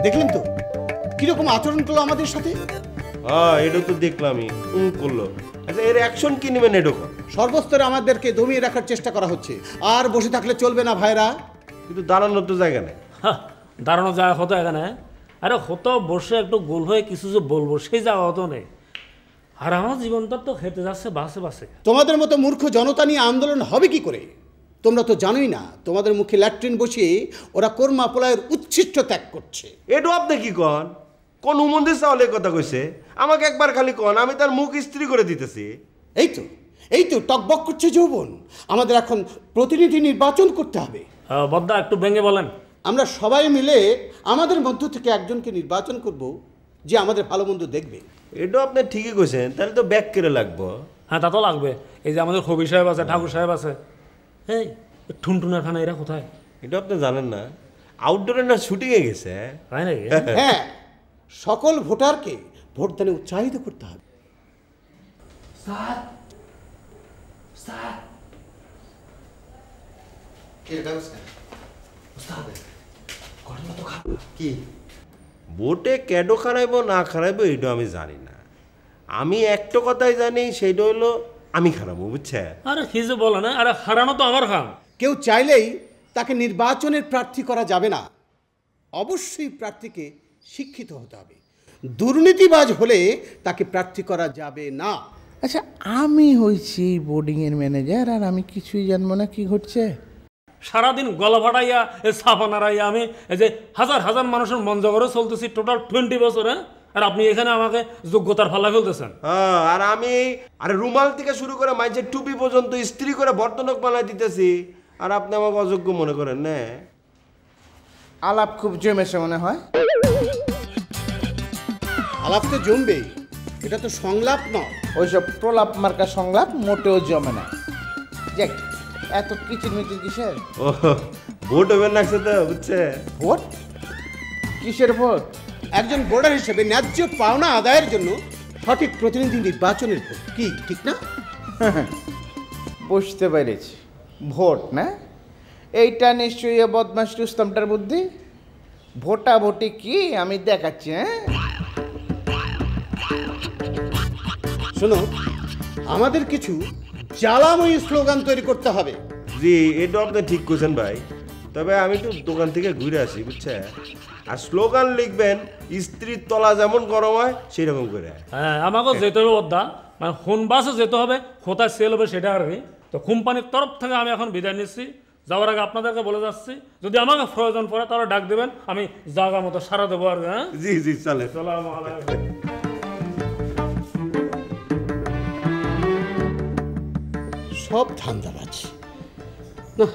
দেখলেন তো কিরকম আচরণ করলো আমাদের সাথে। হ্যাঁ, এটা তো দেখলামই করলো। আচ্ছা, এর অ্যাকশন কি নেবেন? এটা সর্বস্তরে আমাদেরকে দমিয়ে রাখার চেষ্টা করা হচ্ছে। আর বসে থাকলে চলবে না ভাইরা। কিন্তু দাঁড়ানোর তো জায়গা নেই। দাঁড়ানো জায়গা হতো এখানে? আরে হতো বসে একটু গোল হয়ে কিছু যে বলবো সেই জায়গা হতো নেই। আর আমার জীবনটা তো খেতে যাচ্ছে বাসে বাসে। তোমাদের মতো মূর্খ জনতা নিয়ে আন্দোলন হবে কি করে? তোমরা তো জানোই না তোমাদের মুখে ল্যাট্রিন বসিয়ে ওরা কর্মা পলায়ের উচ্ছিষ্ট ত্যাগ করছে। এটু আপনি কি কন? কোন মন্দির চাওয়ালে কথা কইছে? আমাকে একবার খালি কন, আমি তার মুখ ইস্ত্রি করে দিতেছি। এই তো টকবক করছে যৌবন। আমাদের এখন প্রতিনিধি নির্বাচন করতে হবে। বদ্দা একটু ভেঙে বলেন। আমরা সবাই মিলে আমাদের মধ্য থেকে একজনকে নির্বাচন করব যে আমাদের ভালো মন্দ দেখবে। এটা আপনি ঠিকই কইছেন, তাহলে তো ব্যাক করে লাগবো। হ্যাঁ, তা তো লাগবে। এই যে আমাদের কবি সাহেব আছে, ঠাকুর সাহেব আছে। এই ঠুনটুনার খানা এরা কোথায়? এটা আপনি জানেন না, আউটডোরে না শুটিংয়ে গেছে। তাই নাকি? হ্যাঁ, সকল ভোটারকে ভোটদানে উৎসাহিত করতে হবে। কি ভোটে ক্যাডো খারাইবো না খারাইবো এটা আমি জানি না। আমি একটা কথাই জানি, সেইটা হলো আমি খারাপো, বুঝছে? আরে কি যে বলে না, আরে হারানো তো আমার খাম। কেউ চাইলেই তাকে নির্বাচনের প্রার্থী করা যাবে না। অবশ্যই প্রার্থীকে শিক্ষিত হতে হবে। দুর্নীতিবাজ হলে তাকে প্রার্থী করা যাবে না। আচ্ছা, আমি হয়েছি বোর্ডিংয়ের ম্যানেজার আর আমি কিছুই জানবো না কি ঘটছে? সারাদিন গলা ফাটাইয়া ছাপা নাড়াইয়া আমি এই যে হাজার হাজার মানুষের মন জগরে চলতেছি টোটাল 20 বছরে, আর আপনি এখানে আমাকে যোগ্যতার ফালা ফেলতেছেন। হ্যাঁ, আর আমি আরে রুমাল থেকে শুরু করে মাইজের টুপি পর্যন্ত ইস্ত্রি করে বর্তনক বানাই দিতেছি, আর আপনি আমাকে অযোগ্য মনে করেন না? আলাপ খুব জমেছে মনে হয়। আলাপ তো জমবেই, এটা তো সংলাপ নয়। ওইসব প্রলাপ মার্কা সংলাপ মোটেও জমে না। যাক, এত কিচিরমিচির কিসের? ও, ভোট হবে লাগছে তো, বুঝছে? ভোট? কিসের ভোট? একজন ভোটার হিসেবে ন্যায্য পাওনা আদায়ের জন্য সঠিক প্রতিনিধি নির্বাচনের ভোট, কি ঠিক না? বুঝতে পেরেছি, ভোট না? এইটা নিশ্চয়ই এ বদমাস রুস্তমটার বুদ্ধি। ভোটাভুটি কি আমি দেখাচ্ছি। হ্যাঁ, শোনো, আমাদের কিছু জ্বালাময়ী স্লোগান তৈরি করতে হবে। জি, এটা আপনি ঠিক করছেন ভাই। তবে আমি একটু দোকান থেকে ঘুরে আসি, বুঝছে? আর স্লোগান লিখবেন স্ত্রীর তলা যেমন গরম হয় সেই রকম করে। হ্যাঁ, আমাকেও যেতে হবে বদ্দা, মানে ফোন বাসে যেতে হবে, কোথায় সেল হবে সেটা আর কি। তো কোম্পানির তরফ থেকে আমি এখন বিদায় নিচ্ছি। যাওয়ার আগে আপনাদেরকে বলে যাচ্ছি, যদি আমাকে প্রয়োজন পড়ে তাহলে ডাক দেবেন, আমি জায়গা মতো সারা দেবো আর। হ্যাঁ জি জি, চলে। আসসালামু আলাইকুম। সব ধান্দাবাজ না।